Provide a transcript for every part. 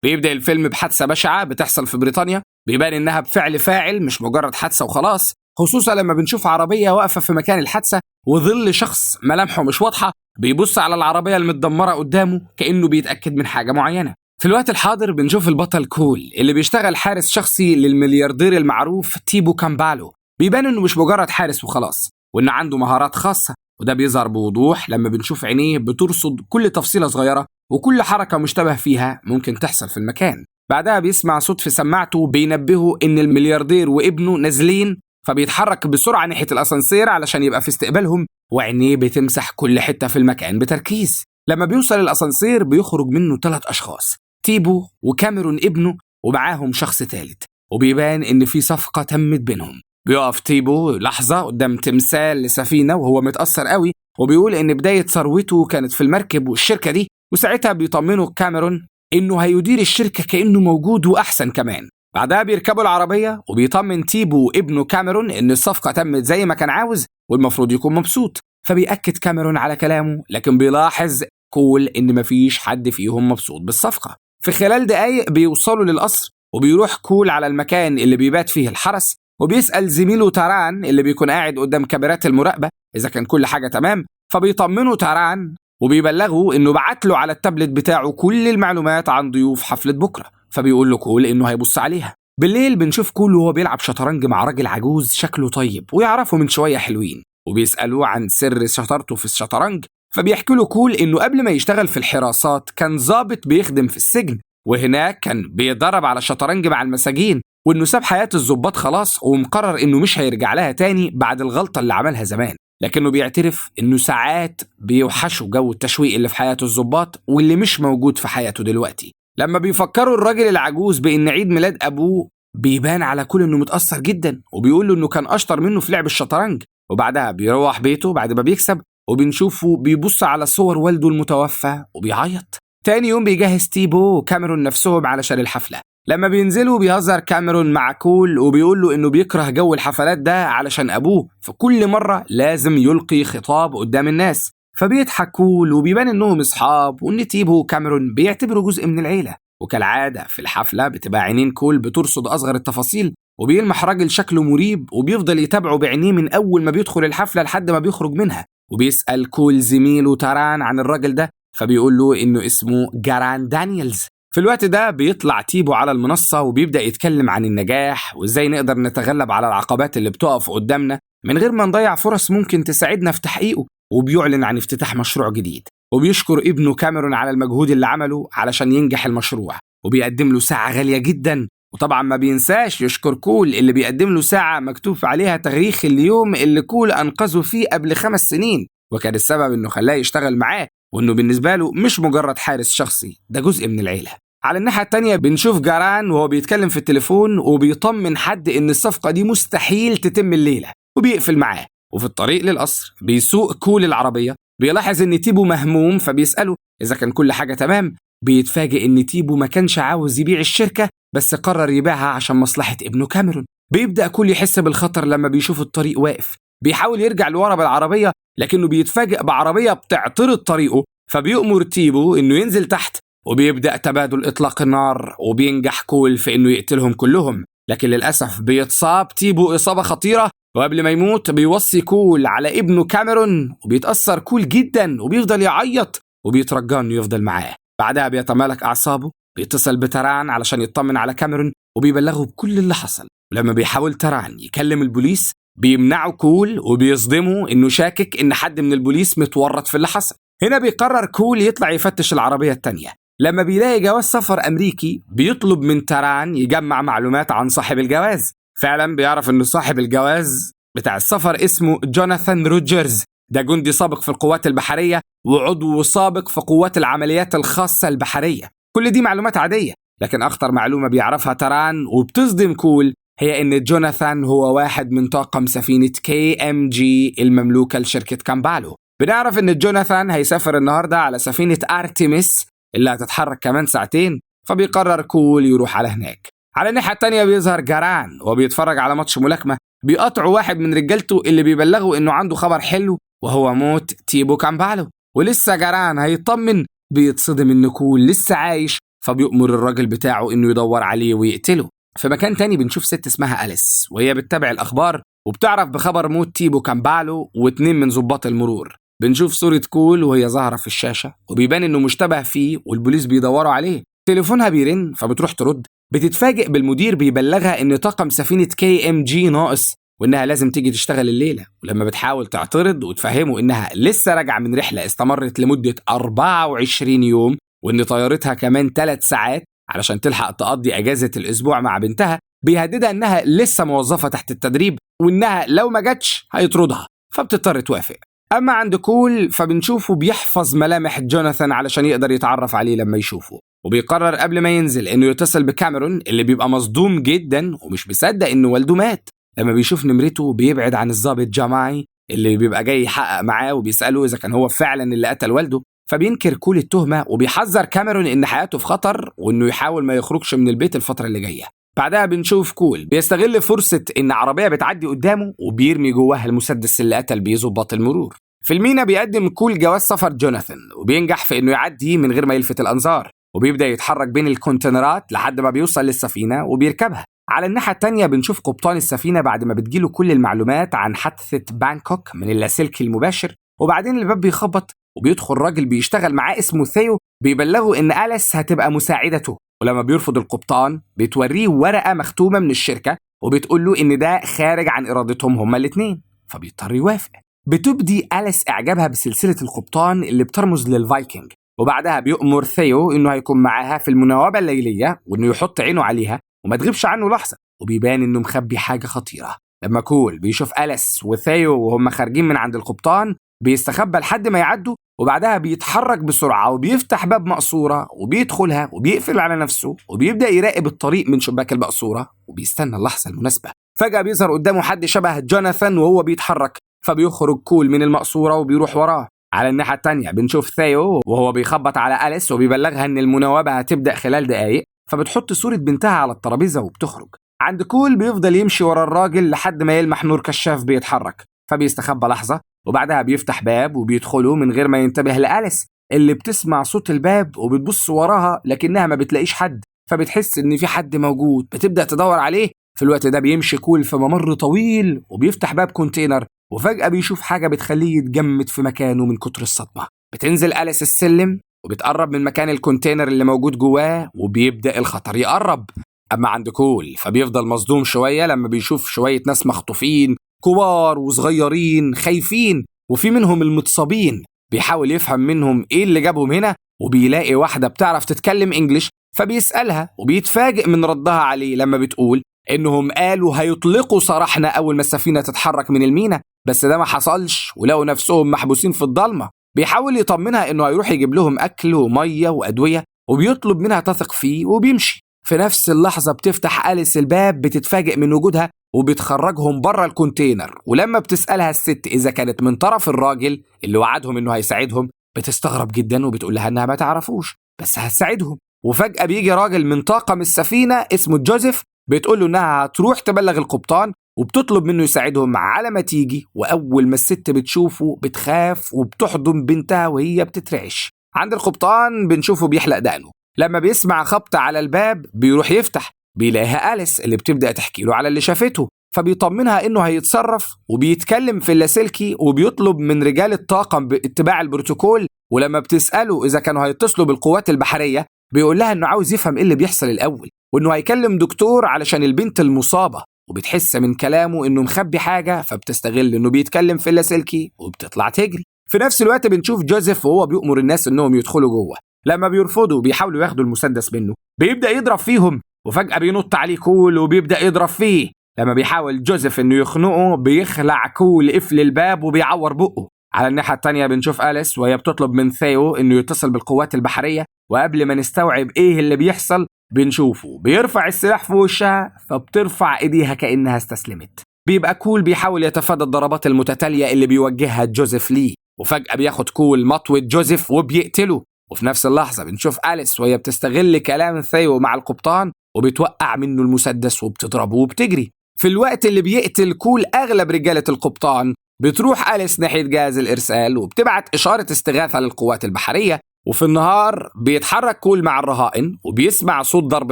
بيبدأ الفيلم بحادثة بشعة بتحصل في بريطانيا، بيبان إنها بفعل فاعل مش مجرد حادثة وخلاص، خصوصا لما بنشوف عربية واقفة في مكان الحادثة وظل شخص ملامحه مش واضحة بيبص على العربية المتدمرة قدامه كأنه بيتأكد من حاجة معينة. في الوقت الحاضر بنشوف البطل كول اللي بيشتغل حارس شخصي للملياردير المعروف تيبو كامبالو. بيبان إنه مش مجرد حارس وخلاص، وإنه عنده مهارات خاصة، وده بيظهر بوضوح لما بنشوف عينيه بترصد كل تفصيلة صغيرة وكل حركة مشتبه فيها ممكن تحصل في المكان. بعدها بيسمع صوت في سماعته بينبهه إن الملياردير وابنه نازلين، فبيتحرك بسرعة ناحية الأسانسير علشان يبقى في استقبالهم، وعينيه بتمسح كل حتة في المكان بتركيز. لما بيوصل الأسانسير بيخرج منه 3 أشخاص، تيبو وكاميرون ابنه ومعاهم شخص ثالث، وبيبان إن في صفقة تمت بينهم. بيقف تيبو لحظة قدام تمثال لسفينة وهو متأثر قوي، وبيقول إن بداية ثروته كانت في المركب والشركة دي، وساعتها بيطمنه كاميرون إنه هيدير الشركة كأنه موجود وأحسن كمان. بعدها بيركبوا العربية وبيطمن تيبو ابنه كاميرون إن الصفقة تمت زي ما كان عاوز والمفروض يكون مبسوط، فبيأكد كاميرون على كلامه، لكن بيلاحظ كول إن مفيش حد فيهم مبسوط بالصفقة. في خلال دقايق بيوصلوا للقصر، وبيروح كول على المكان اللي بيبات فيه الحرس، وبيسأل زميله تاران اللي بيكون قاعد قدام كاميرات المراقبة إذا كان كل حاجة تمام، فبيطمنه تاران وبيبلغه إنه بعت له على التابلت بتاعه كل المعلومات عن ضيوف حفلة بكرة، فبيقول له كول إنه هيبص عليها. بالليل بنشوف كول وهو بيلعب شطرنج مع راجل عجوز شكله طيب ويعرفه من شوية حلوين، وبيسألوه عن سر شطارته في الشطرنج، فبيحكي له كول إنه قبل ما يشتغل في الحراسات كان ضابط بيخدم في السجن، وهناك كان بيدرب على الشطرنج مع المساجين، وإنه ساب حياة الضباط خلاص ومقرر إنه مش هيرجع لها تاني بعد الغلطة اللي عملها زمان. لكنه بيعترف إنه ساعات بيوحشوا جو التشويق اللي في حياة الضباط واللي مش موجود في حياته دلوقتي. لما بيفكروا الراجل العجوز بإن عيد ميلاد أبوه، بيبان على كل إنه متأثر جدا، وبيقول له إنه كان أشطر منه في لعب الشطرنج. وبعدها بيروح بيته بعد ما بيكسب، وبنشوفه بيبص على صور والده المتوفى وبيعيط. تاني يوم بيجهز تيبو وكاميرون نفسهم علشان الحفلة. لما بينزلوا بيهزر كاميرون مع كول وبيقول له إنه بيكره جو الحفلات ده علشان أبوه فكل مرة لازم يلقي خطاب قدام الناس، فبيضحك كول وبيبان إنهم أصحاب وإن تيبو وكاميرون بيعتبروا جزء من العيلة. وكالعادة في الحفلة بتبقى عينين كول بترصد أصغر التفاصيل، وبيلمح راجل شكله مريب وبيفضل يتابعه بعينيه من أول ما بيدخل الحفلة لحد ما بيخرج منها. وبيسأل كول زميله تاران عن الراجل ده، فبيقول له إنه اسمه جاران دانييلز. في الوقت ده بيطلع تيبو على المنصة وبيبدأ يتكلم عن النجاح وإزاي نقدر نتغلب على العقبات اللي بتقف قدامنا من غير ما نضيع فرص ممكن تساعدنا في تحقيقه، وبيعلن عن افتتاح مشروع جديد، وبيشكر ابنه كاميرون على المجهود اللي عمله علشان ينجح المشروع، وبيقدم له ساعة غالية جدا. وطبعا ما بينساش يشكر كول اللي بيقدم له ساعة مكتوب عليها تاريخ اليوم اللي كول أنقذه فيه قبل 5 سنين، وكان السبب إنه خلاه يشتغل معاه، وإنه بالنسبة له مش مجرد حارس شخصي، ده جزء من العيلة. على الناحية التانية بنشوف جاران وهو بيتكلم في التليفون وبيطمن حد إن الصفقة دي مستحيل تتم الليلة، وبيقفل معاه. وفي الطريق للقصر بيسوق كول العربية، بيلاحظ إن تيبو مهموم فبيسأله إذا كان كل حاجة تمام. بيتفاجئ إن تيبو ما كانش عاوز يبيع الشركة بس قرر يبيعها عشان مصلحة ابنه كاميرون. بيبدأ كول يحس بالخطر لما بيشوف الطريق واقف، بيحاول يرجع لورا بالعربية لكنه بيتفاجئ بعربية بتعترض طريقه، فبيأمر تيبو إنه ينزل تحت، وبيبدأ تبادل إطلاق النار، وبينجح كول في إنه يقتلهم كلهم. لكن للأسف بيتصاب تيبو إصابة خطيرة، وقبل ما يموت بيوصي كول على ابنه كاميرون، وبيتأثر كول جدا وبيفضل يعيط وبيترجاه إنه يفضل معاه. بعدها بيتمالك أعصابه، بيتصل بتاران علشان يطمن على كاميرون وبيبلغه بكل اللي حصل. ولما بيحاول تاران يكلم البوليس بيمنعه كول وبيصدمه إنه شاكك إن حد من البوليس متورط في اللي حصل. هنا بيقرر كول يطلع يفتش العربية التانية. لما بيلاقي جواز سفر أمريكي بيطلب من تاران يجمع معلومات عن صاحب الجواز. فعلا بيعرف إنه صاحب الجواز بتاع السفر اسمه جوناثان روجرز، ده جندي سابق في القوات البحرية وعضو سابق في قوات العمليات الخاصة البحرية. كل دي معلومات عادية، لكن أخطر معلومة بيعرفها تاران وبتصدم كول هي إن جوناثان هو واحد من طاقم سفينة KMG المملوكة لشركة كامبالو. بنعرف إن جوناثان هيسافر النهاردة على سفينة أرتيميس اللي هتتحرك كمان 2 ساعات، فبيقرر كول يروح على هناك. على الناحية التانية بيظهر جاران وبيتفرج على ماتش ملاكمة، بيقطعه واحد من رجالته اللي بيبلغه إنه عنده خبر حلو وهو موت تيبو كامبالو. ولسه جاران هيطمن بيتصدم إن كول لسه عايش، فبيأمر الراجل بتاعه إنه يدور عليه ويقتله. في مكان تاني بنشوف ست اسمها أليس وهي بتتابع الأخبار وبتعرف بخبر موت تيبو كامبالو واتنين من ضباط المرور. بنشوف صورة كول وهي ظاهرة في الشاشة وبيبان إنه مشتبه فيه والبوليس بيدوروا عليه. تليفونها بيرن فبتروح ترد، بتتفاجئ بالمدير بيبلغها إن طاقم سفينة KMG ناقص وإنها لازم تيجي تشتغل الليلة. ولما بتحاول تعترض وتفهمه إنها لسه راجعة من رحلة استمرت لمدة 24 يوم وإن طيارتها كمان 3 ساعات علشان تلحق تقضي أجازة الأسبوع مع بنتها، بيهددها إنها لسه موظفة تحت التدريب وإنها لو ما جاتش هيطردها، فبتضطر توافق. أما عند كول فبنشوفه بيحفظ ملامح جوناثان علشان يقدر يتعرف عليه لما يشوفه، وبيقرر قبل ما ينزل إنه يتصل بكاميرون اللي بيبقى مصدوم جدا ومش مصدق إنه والده مات. لما بيشوف نمرته بيبعد عن الضابط جاماي اللي بيبقى جاي يحقق معاه وبيسأله إذا كان هو فعلا اللي قتل والده، فبينكر كول التهمة وبيحذر كاميرون إن حياته في خطر وإنه يحاول ما يخرجش من البيت الفترة اللي جاية. بعدها بنشوف كول بيستغل فرصة إن عربية بتعدي قدامه وبيرمي جواها المسدس اللي قتل بيه ضباط المرور. في المينا بيقدم كول جواز سفر جوناثان وبينجح في إنه يعدي من غير ما يلفت الأنظار، وبيبدأ يتحرك بين الكونتينرات لحد ما بيوصل للسفينة وبيركبها. على الناحية التانية بنشوف قبطان السفينة بعد ما بتجيله كل المعلومات عن حادثة بانكوك من اللاسلكي المباشر، وبعدين الباب بيخبط وبيدخل راجل بيشتغل معاه اسمه ثيو بيبلغه إن أليس هتبقى مساعدته. ولما بيرفض القبطان بتوريه ورقة مختومة من الشركة وبتقول له إن ده خارج عن إرادتهم هما الاتنين، فبيضطر يوافق. بتبدي أليس إعجابها بسلسلة القبطان اللي بترمز للفايكنج، وبعدها بيؤمر ثيو إنه هيكون معاها في المناوبة الليلية وإنه يحط عينه عليها وما تغيبش عنه لحظة، وبيبان إنه مخبي حاجة خطيرة. لما كول بيشوف أليس وثيو وهم خارجين من عند القبطان بيستخبى لحد ما يعدوا، وبعدها بيتحرك بسرعة وبيفتح باب مقصورة وبيدخلها وبيقفل على نفسه وبيبدأ يراقب الطريق من شباك المقصورة وبيستنى اللحظة المناسبة. فجأة بيظهر قدامه حد شبه جوناثان وهو بيتحرك، فبيخرج كول من المقصورة وبيروح وراه. على الناحية التانية بنشوف ثيو وهو بيخبط على أليس وبيبلغها إن المناوبة هتبدأ خلال دقايق، فبتحط صورة بنتها على الترابيزة وبتخرج. عند كول بيفضل يمشي ورا الراجل لحد ما يلمح نور كشاف بيتحرك، فبيستخبى لحظة وبعدها بيفتح باب وبيدخلوا من غير ما ينتبه لأليس اللي بتسمع صوت الباب وبتبص وراها لكنها ما بتلاقيش حد، فبتحس إن في حد موجود بتبدأ تدور عليه. في الوقت ده بيمشي كول في ممر طويل وبيفتح باب كونتينر وفجأة بيشوف حاجة بتخليه يتجمد في مكانه من كتر الصدمة. بتنزل أليس السلم وبتقرب من مكان الكونتينر اللي موجود جواه وبيبدأ الخطر يقرب. أما عند كول فبيفضل مصدوم شوية لما بيشوف شوية ناس مخطوفين كبار وصغيرين خايفين وفي منهم المتصابين. بيحاول يفهم منهم إيه اللي جابهم هنا وبيلاقي واحدة بتعرف تتكلم إنجليش فبيسألها وبيتفاجئ من ردها عليه لما بتقول إنهم قالوا هيطلقوا سراحنا أول ما السفينة تتحرك من المينا، بس ده ما حصلش ولقوا نفسهم محبوسين في الضلمة. بيحاول يطمنها إنه هيروح يجيب لهم أكل ومية وأدوية وبيطلب منها تثق فيه وبيمشي. في نفس اللحظة بتفتح أليس الباب بتتفاجئ من وجودها وبتخرجهم بره الكونتينر، ولما بتسألها الست إذا كانت من طرف الراجل اللي وعدهم إنه هيساعدهم بتستغرب جدا وبتقول لها إنها ما تعرفوش بس هتساعدهم. وفجأة بيجي راجل من طاقم السفينة اسمه جوزيف بتقول له إنها هتروح تبلغ القبطان وبتطلب منه يساعدهم على ما تيجي. وأول ما الست بتشوفه بتخاف وبتحضن بنتها وهي بتترعش. عند القبطان بنشوفه بيحلق دقنه، لما بيسمع خبط على الباب بيروح يفتح بيلاقيها أليس اللي بتبدأ تحكي له على اللي شافته، فبيطمنها إنه هيتصرف وبيتكلم في اللاسلكي وبيطلب من رجال الطاقم باتباع البروتوكول. ولما بتسأله إذا كانوا هيتصلوا بالقوات البحرية بيقول لها إنه عاوز يفهم إيه اللي بيحصل الأول وإنه هيكلم دكتور علشان البنت المصابة، وبتحس من كلامه إنه مخبي حاجة فبتستغل إنه بيتكلم في اللاسلكي وبتطلع تجري. في نفس الوقت بنشوف جوزيف وهو بيأمر الناس إنهم يدخلوا جوه، لما بيرفضوا بيحاولوا ياخدوا المسدس منه بيبدأ يضرب فيهم وفجأة بينط عليه كول وبيبدأ يضرب فيه. لما بيحاول جوزيف إنه يخنقه بيخلع كول قفل الباب وبيعور بقه. على الناحية التانية بنشوف أليس وهي بتطلب من ثيو إنه يتصل بالقوات البحرية، وقبل ما نستوعب إيه اللي بيحصل بنشوفه بيرفع السلاح في وشها فبترفع إيديها كأنها استسلمت. بيبقى كول بيحاول يتفادى الضربات المتتالية اللي بيوجهها جوزيف ليه، وفجأة بياخد كول مطوة جوزيف وبيقتله. وفي نفس اللحظة بنشوف أليس وهي بتستغل كلام ثيو مع القبطان وبتوقع منه المسدس وبتضربه وبتجري. في الوقت اللي بيقتل كول أغلب رجالة القبطان بتروح أليس ناحية جهاز الإرسال وبتبعت إشارة استغاثة للقوات البحرية، وفي النهار بيتحرك كول مع الرهائن وبيسمع صوت ضرب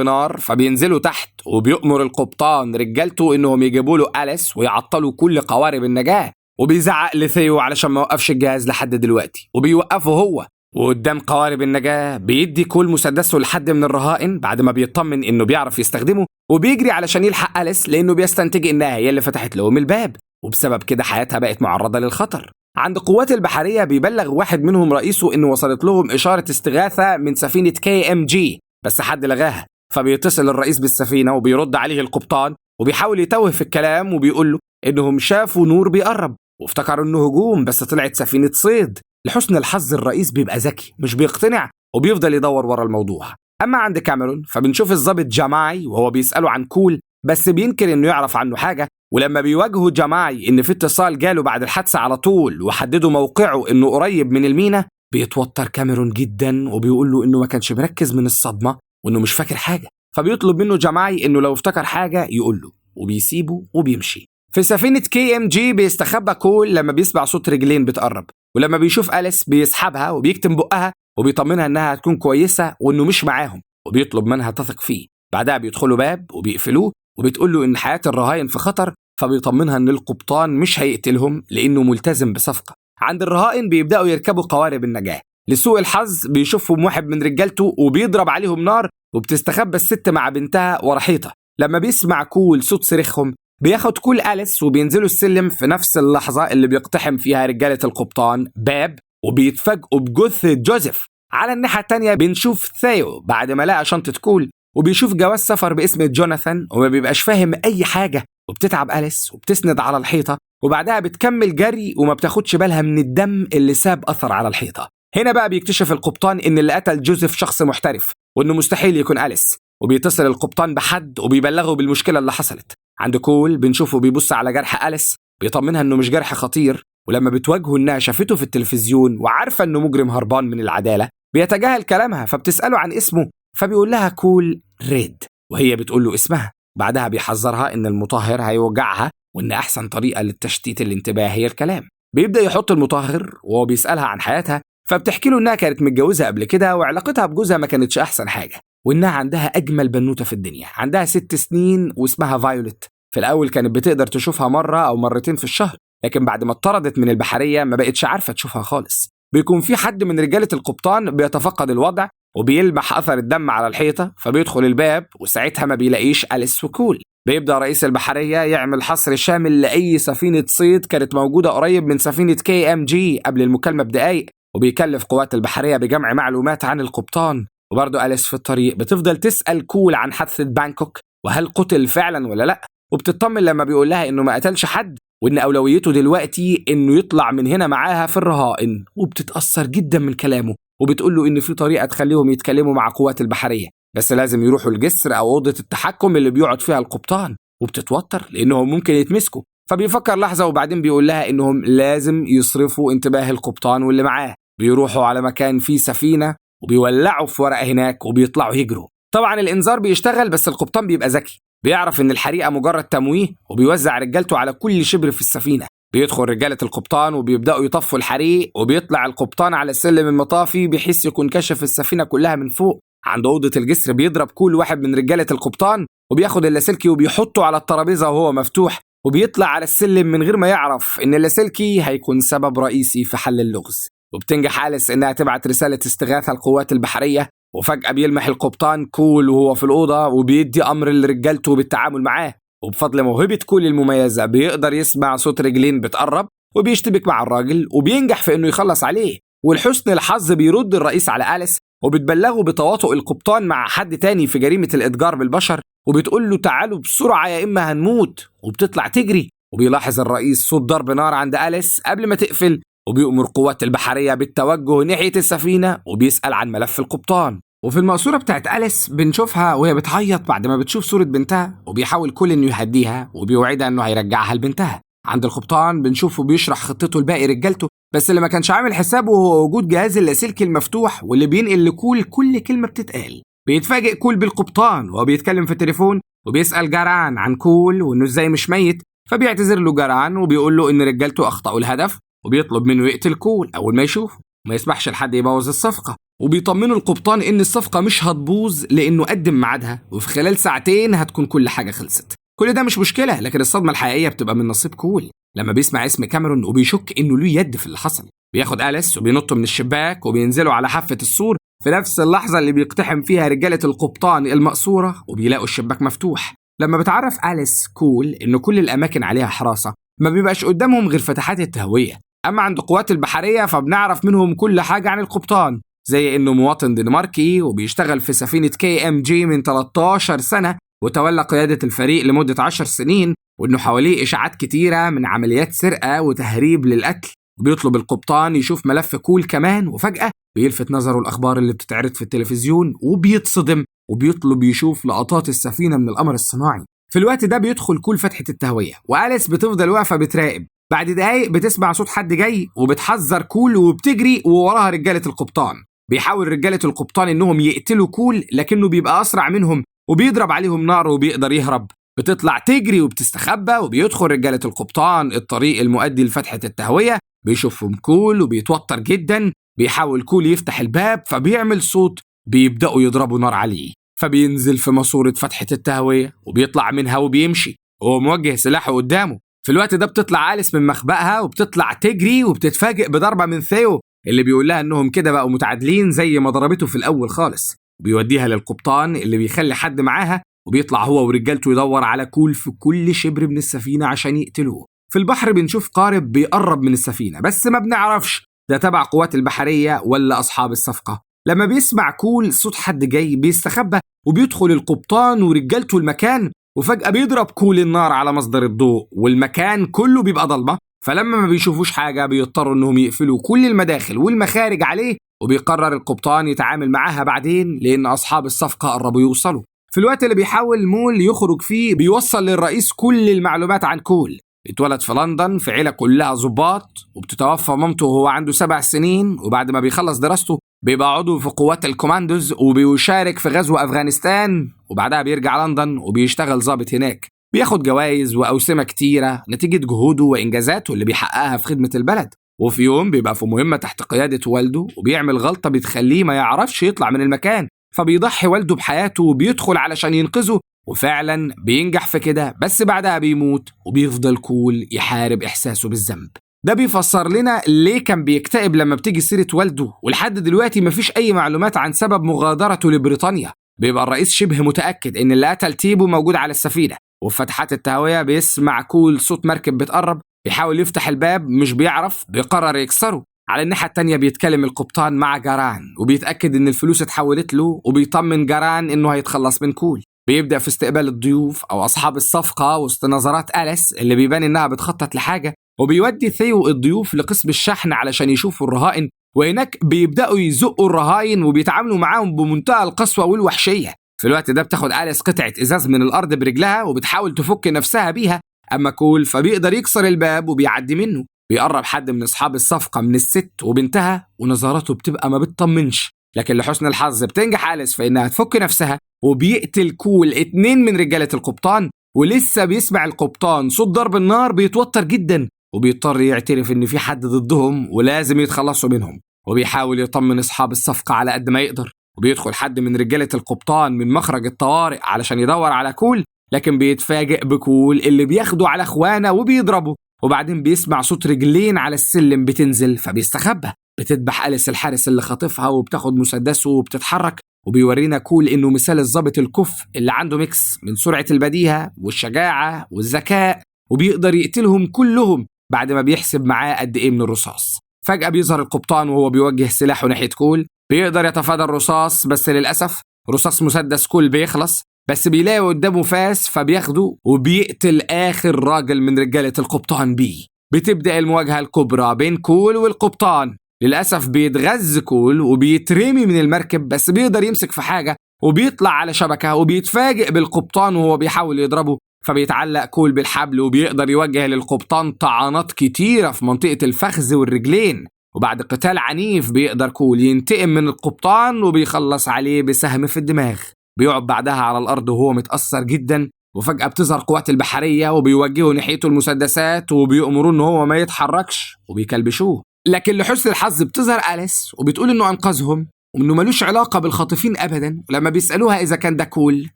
نار، فبينزلوا تحت وبيأمر القبطان رجالته انهم يجيبوا له أليس ويعطلوا كل قوارب النجاة، وبيزعق لثيو علشان ما يوقفش الجهاز لحد دلوقتي وبيوقفه هو. وقدام قوارب النجاة بيدي كول مسدسه لحد من الرهائن بعد ما بيطمن انه بيعرف يستخدمه، وبيجري علشان يلحق أليس لانه بيستنتج انها هي اللي فتحت لهم الباب، وبسبب كده حياتها بقت معرضة للخطر. عند قوات البحرية بيبلغ واحد منهم رئيسه انه وصلت لهم اشارة استغاثة من سفينة KMG بس حد لغاها، فبيتصل الرئيس بالسفينة وبيرد عليه القبطان وبيحاول يتوه في الكلام وبيقول له انهم شافوا نور بيقرب وافتكروا انه هجوم بس طلعت سفينة صيد. لحسن الحظ الرئيس بيبقى ذكي مش بيقتنع وبيفضل يدور ورا الموضوع. اما عند كاميرون فبنشوف الضابط جاماي وهو بيسأله عن كول بس بينكر انه يعرف عنه حاجة، ولما بيواجهوا جاماي ان في اتصال جاله بعد الحادثة على طول وحددوا موقعه انه قريب من المينا، بيتوتر كاميرون جدا وبيقول له انه ما كانش مركز من الصدمة وانه مش فاكر حاجة، فبيطلب منه جاماي انه لو افتكر حاجة يقول له وبيسيبه وبيمشي. في سفينة KMG بيستخبى كول لما بيسمع صوت رجلين بتقرب، ولما بيشوف أليس بيسحبها وبيكتم بقها وبيطمنها انها هتكون كويسة وانه مش معاهم، وبيطلب منها تثق فيه. بعدها بيدخلوا باب وبيقفلوه وبتقول له ان حياة الرهاين في خطر، فبيطمنها ان القبطان مش هيقتلهم لانه ملتزم بصفقة. عند الرهائن بيبدأوا يركبوا قوارب النجاة، لسوء الحظ بيشوفهم واحد من رجالته وبيضرب عليهم نار وبتستخبى الست مع بنتها ورا حيطة. لما بيسمع كول صوت صريخهم بياخد كول أليس وبينزلوا السلم في نفس اللحظة اللي بيقتحم فيها رجالة القبطان باب وبيتفاجئوا بجثة جوزيف. على الناحية التانية بنشوف ثيو بعد ما لقى شنطة كول وبيشوف جواز سفر باسم جوناثان وما بيبقاش فاهم أي حاجة، وبتتعب أليس وبتسند على الحيطة وبعدها بتكمل جري وما بتاخدش بالها من الدم اللي ساب أثر على الحيطة. هنا بقى بيكتشف القبطان إن اللي قتل جوزيف شخص محترف وإنه مستحيل يكون أليس، وبيتصل القبطان بحد وبيبلغه بالمشكلة اللي حصلت. عند كول بنشوفه بيبص على جرح أليس بيطمنها إنه مش جرح خطير، ولما بتواجهه إنها شافته في التلفزيون وعارفة إنه مجرم هربان من العدالة بيتجاهل كلامها، فبتسأله عن اسمه فبيقول لها كول ريد وهي بتقول له اسمها. بعدها بيحذرها إن المطهر هيوجعها وإن أحسن طريقة للتشتيت الانتباه هي الكلام. بيبدأ يحط المطهر وهو بيسألها عن حياتها، فبتحكي له إنها كانت متجوزة قبل كده وعلاقتها بجوزها ما كانتش أحسن حاجة، وإنها عندها أجمل بنوتة في الدنيا عندها 6 سنين واسمها فايولت. في الأول كانت بتقدر تشوفها مرة أو مرتين في الشهر، لكن بعد ما اتطردت من البحرية ما بقتش عارفة تشوفها خالص. بيكون في حد من رجالة القبطان بيتفقد الوضع وبيلمح أثر الدم على الحيطة، فبيدخل الباب وساعتها ما بيلاقيش أليس وكول. بيبدأ رئيس البحرية يعمل حصر شامل لأي سفينة صيد كانت موجودة قريب من سفينة KMG قبل المكالمة بدقايق، وبيكلف قوات البحرية بجمع معلومات عن القبطان. وبرضه أليس في الطريق بتفضل تسأل كول عن حادثة بانكوك وهل قتل فعلا ولا لأ، وبتطمن لما بيقول لها إنه ما قتلش حد وإن أولويته دلوقتي إنه يطلع من هنا معاها في الرهائن، وبتتأثر جدا من كلامه وبتقول له إن في طريقة تخليهم يتكلموا مع قوات البحرية بس لازم يروحوا الجسر أو أوضة التحكم اللي بيقعد فيها القبطان، وبتتوتر لأنهم ممكن يتمسكوا. فبيفكر لحظة وبعدين بيقول لها إنهم لازم يصرفوا انتباه القبطان واللي معاه. بيروحوا على مكان فيه سفينة وبيولعوا في ورقة هناك وبيطلعوا يجروا. طبعا الإنذار بيشتغل بس القبطان بيبقى ذكي، بيعرف إن الحريقة مجرد تمويه وبيوزع رجالته على كل شبر في السفينة. بيدخل رجالة القبطان وبيبدأوا يطفوا الحريق، وبيطلع القبطان على السلم المطافي بحيث يكون كشف السفينة كلها من فوق. عند أوضة الجسر بيضرب كل واحد من رجالة القبطان وبياخد اللاسلكي وبيحطه على الترابيزة وهو مفتوح، وبيطلع على السلم من غير ما يعرف إن اللاسلكي هيكون سبب رئيسي في حل اللغز. وبتنجح أليس إنها تبعت رسالة استغاثة للقوات البحرية، وفجأة بيلمح القبطان كول وهو في الأوضة وبيدي أمر لرجالته بالتعامل معاه. وبفضل موهبة كول المميزة بيقدر يسمع صوت رجلين بتقرب وبيشتبك مع الراجل وبينجح في إنه يخلص عليه. ولحسن الحظ بيرد الرئيس على أليس وبتبلغه بتواطؤ القبطان مع حد تاني في جريمة الإتجار بالبشر، وبتقول له تعالوا بسرعة يا إما هنموت، وبتطلع تجري. وبيلاحظ الرئيس صوت ضرب نار عند أليس قبل ما تقفل، وبيأمر قوات البحرية بالتوجه ناحية السفينة وبيسأل عن ملف القبطان. وفي المقصورة بتاعت أليس بنشوفها وهي بتعيط بعد ما بتشوف صورة بنتها، وبيحاول كل إنه يهديها وبيوعدها إنه هيرجعها لبنتها. عند القبطان بنشوفه بيشرح خطته لباقي رجالته، بس اللي ما كانش عامل حسابه هو وجود جهاز اللاسلكي المفتوح واللي بينقل لكول كل كلمة بتتقال. بيتفاجئ كول بالقبطان وهو بيتكلم في التليفون وبيسأل جاران عن كول وإنه إزاي مش ميت، فبيعتذر له جاران وبيقول له إن رجالته أخطأوا الهدف، وبيطلب منه يقتل كول أول ما يشوفه وما يسمحش لحد يبوظ الصفقة. وبيطمنوا القبطان إن الصفقة مش هتبوظ لأنه قدم ميعادها وفي خلال ساعتين هتكون كل حاجة خلصت. كل ده مش مشكلة، لكن الصدمة الحقيقية بتبقى من نصيب كول لما بيسمع اسم كاميرون وبيشك إنه له يد في اللي حصل. بياخد أليس وبينطوا من الشباك وبينزلوا على حافة السور في نفس اللحظة اللي بيقتحم فيها رجالة القبطان المقصورة وبيلاقوا الشباك مفتوح. لما بتعرف أليس كول إنه كل الأماكن عليها حراسة ما بيبقاش قدامهم غير فتحات التهوية، أما عند قوات البحرية فبنعرف منهم كل حاجة عن القبطان، زي إنه مواطن دنماركي وبيشتغل في سفينة KMG من 13 سنة وتولى قيادة الفريق لمدة 10 سنين، وإنه حواليه إشاعات كتيرة من عمليات سرقة وتهريب للقتل. وبيطلب القبطان يشوف ملف كول كمان، وفجأة بيلفت نظره الأخبار اللي بتتعرض في التلفزيون وبيتصدم وبيطلب يشوف لقطات السفينة من القمر الصناعي. في الوقت ده بيدخل كول فتحة التهوية وأليس بتفضل واقفة بتراقب. بعد دقايق بتسمع صوت حد جاي وبتحذر كول وبتجري ووراها رجالة القبطان. بيحاول رجالة القبطان إنهم يقتلوا كول لكنه بيبقى أسرع منهم وبيضرب عليهم نار وبيقدر يهرب. بتطلع تجري وبتستخبى وبيدخل رجالة القبطان الطريق المؤدي لفتحة التهوية. بيشوفهم كول وبيتوتر جدا. بيحاول كول يفتح الباب فبيعمل صوت، بيبدأوا يضربوا نار عليه. فبينزل في ماسورة فتحة التهوية وبيطلع منها وبيمشي وهو موجه سلاحه قدامه. في الوقت ده بتطلع أليس من مخبأها وبتطلع تجري وبتتفاجئ بضربة من ثيو اللي بيقول لها انهم كده بقوا متعادلين زي ما ضربته في الاول خالص. بيوديها للقبطان اللي بيخلي حد معاها وبيطلع هو ورجالته يدور على كول في كل شبر من السفينة عشان يقتلوه. في البحر بنشوف قارب بيقرب من السفينة بس ما بنعرفش ده تبع قوات البحرية ولا أصحاب الصفقة. لما بيسمع كول صوت حد جاي بيستخبى وبيدخل القبطان ورجالته المكان، وفجأة بيضرب كول النار على مصدر الضوء والمكان كله بيبقى ضلمة. فلما ما بيشوفوش حاجة بيضطروا انهم يقفلوا كل المداخل والمخارج عليه، وبيقرر القبطان يتعامل معاها بعدين لان اصحاب الصفقة قربوا يوصلوا. في الوقت اللي بيحاول مول يخرج فيه بيوصل للرئيس كل المعلومات عن كول. اتولد في لندن في عيلة كلها ضباط، وبتتوفى مامته وهو عنده 7 سنين، وبعد ما بيخلص دراسته بيبقى عضو في قوات الكوماندوز وبيشارك في غزو أفغانستان، وبعدها بيرجع لندن وبيشتغل ضابط هناك. بياخد جوائز وأوسمة كتيرة نتيجة جهوده وإنجازاته اللي بيحققها في خدمة البلد. وفي يوم بيبقى في مهمة تحت قيادة والده وبيعمل غلطة بتخليه ما يعرفش يطلع من المكان، فبيضحي والده بحياته وبيدخل علشان ينقذه، وفعلا بينجح في كده، بس بعدها بيموت وبيفضل كول يحارب إحساسه بالذنب. ده بيفسر لنا ليه كان بيكتئب لما بتيجي سيرة والده، ولحد دلوقتي مفيش أي معلومات عن سبب مغادرته لبريطانيا. بيبقى الرئيس شبه متأكد إن اللي قتل تيبو موجود على السفينة. وفي فتحات التهوية بيسمع كول صوت مركب بتقرب، بيحاول يفتح الباب مش بيعرف، بيقرر يكسره. على الناحية التانية بيتكلم القبطان مع جاران وبيتأكد إن الفلوس اتحولت له، وبيطمن جاران إنه هيتخلص من كول. بيبدأ في استقبال الضيوف أو أصحاب الصفقة وسط نظرات أليس اللي بيبان إنها بتخطط لحاجة، وبيودي ثيو الضيوف لقسم الشحن علشان يشوفوا الرهائن، وهناك بيبدأوا يزقوا الرهائن وبيتعاملوا معاهم بمنتهى القسوة والوحشية. في الوقت ده بتاخد أليس قطعة إزاز من الأرض برجلها وبتحاول تفك نفسها بيها، أما كول فبيقدر يكسر الباب وبيعدي منه. بيقرب حد من أصحاب الصفقة من الست وبنتها ونظراته بتبقى ما بتطمنش، لكن لحسن الحظ بتنجح أليس في إنها تفك نفسها وبيقتل كول 2 من رجالة القبطان. ولسه بيسمع القبطان صوت ضرب النار بيتوتر جدا وبيضطر يعترف إن في حد ضدهم ولازم يتخلصوا منهم، وبيحاول يطمن أصحاب الصفقة على قد ما يقدر. وبيدخل حد من رجالة القبطان من مخرج الطوارئ علشان يدور على كول، لكن بيتفاجئ بكول اللي بياخده على اخوانه وبيضربه. وبعدين بيسمع صوت رجلين على السلم بتنزل فبيستخبى. بتذبح أليس الحارس اللي خاطفها وبتاخد مسدسه وبتتحرك، وبيورينا كول إنه مثال الضابط الكفء اللي عنده ميكس من سرعة البديهة والشجاعة والذكاء، وبيقدر يقتلهم كلهم بعد ما بيحسب معاه قد إيه من الرصاص. فجأة بيظهر القبطان وهو بيوجه سلاحه ناحية كول، بيقدر يتفادى الرصاص بس للأسف رصاص مسدس كول بيخلص، بس بيلاقي قدامه فاس فبياخده وبيقتل آخر راجل من رجالة القبطان بيه. بتبدأ المواجهة الكبرى بين كول والقبطان. للأسف بيتغز كول وبيترمي من المركب، بس بيقدر يمسك في حاجة وبيطلع على شبكة وبيتفاجئ بالقبطان وهو بيحاول يضربه، فبيتعلق كول بالحبل وبيقدر يوجه للقبطان طعنات كتيرة في منطقة الفخذ والرجلين. وبعد قتال عنيف بيقدر كول ينتقم من القبطان وبيخلص عليه بسهم في الدماغ. بيقعد بعدها على الأرض وهو متأثر جدا، وفجأة بتظهر قوات البحرية وبيوجهوا ناحيته المسدسات وبيأمروا إنه هو ما يتحركش وبيكلبشوه. لكن لحسن الحظ بتظهر أليس وبتقول إنه أنقذهم، وإنه ملوش علاقة بالخاطفين أبدا. ولما بيسألوها إذا كان ده كول،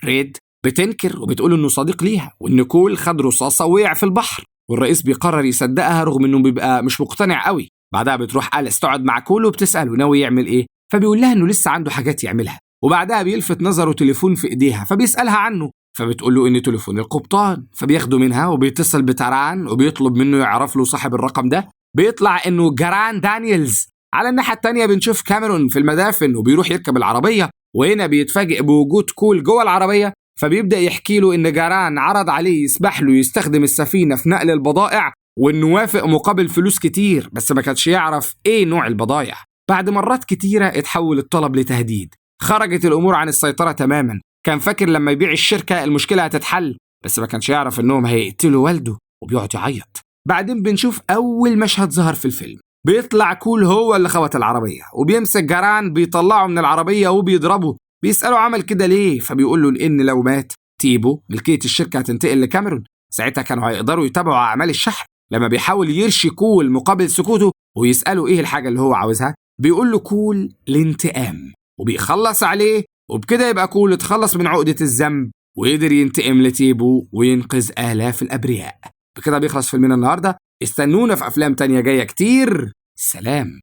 ريد بتنكر وبتقول إنه صديق ليها، وإن كول خد رصاصة ووقع في البحر. والرئيس بيقرر يصدقها رغم إنه بيبقى مش مقتنع قوي. بعدها بتروح أليس تقعد مع كول وبتسأله ناوي يعمل إيه، فبيقول لها إنه لسه عنده حاجات يعملها. وبعدها بيلفت نظره تليفون في إيديها فبيسألها عنه، فبتقول له إن تليفون القبطان. فبياخده منها وبيتصل بتاران وبيطلب منه يعرف له صاحب الرقم ده. بيطلع إنه جاران دانييلز. على الناحية التانية بنشوف كاميرون في المدافن وبيروح يركب العربية، وهنا بيتفاجئ بوجود كول جوه العربية. فبيبدأ يحكي له إن جاران عرض عليه يسمح له يستخدم السفينة في نقل البضائع، وإنه وافق مقابل فلوس كتير، بس ما كانش يعرف إيه نوع البضائع. بعد مرات كتيرة اتحول الطلب لتهديد. خرجت الأمور عن السيطرة تماما. كان فاكر لما يبيع الشركة المشكلة هتتحل، بس ما كانش يعرف إنهم هيقتلوا والده، وبيقعد يعيط. بعدين بنشوف أول مشهد ظهر في الفيلم. بيطلع كول هو اللي خبط العربية، وبيمسك جاران بيطلعه من العربية وبيضربه. بيسأله عمل كده ليه، فبيقول له لأن لو مات تيبو ملكية الشركة هتنتقل لكاميرون. ساعتها كانوا هيقدروا يتابعوا أعمال الشحن. لما بيحاول يرشي كول مقابل سكوته ويسأله إيه الحاجة اللي هو عاوزها، بيقول له كول الانتقام، وبيخلص عليه. وبكده يبقى كول اتخلص من عقدة الذنب وقدر ينتقم لتيبو وينقذ آلاف الأبرياء. بكده بيخلص فيلمنا النهاردة. استنونا في أفلام تانية جاية كتير. سلام.